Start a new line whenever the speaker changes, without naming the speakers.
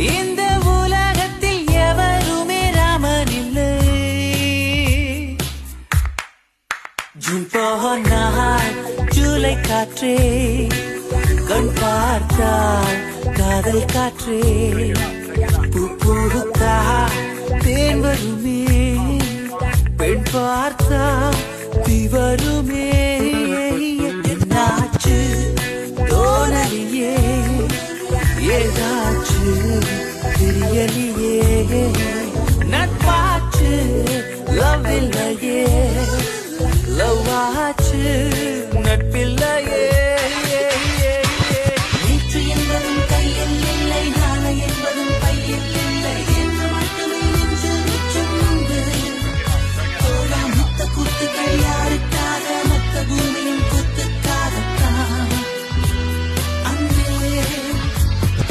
இந்த உலகத்தில் எவருமே ராமன் இல்லை. ஜூன் போனால் ஜூலை காற்றே கண் பார்த்தால் காதல் காற்றே பூத்தா தேன் வருமே பெண் பார்த்தா தீ வருமே. என்னாச்சு தோணலியே ஏதாச்சு தெரியலையே நட்பாச்சு லவ் இல்லையே லவ் ஆச்சு நட்பில்லையே.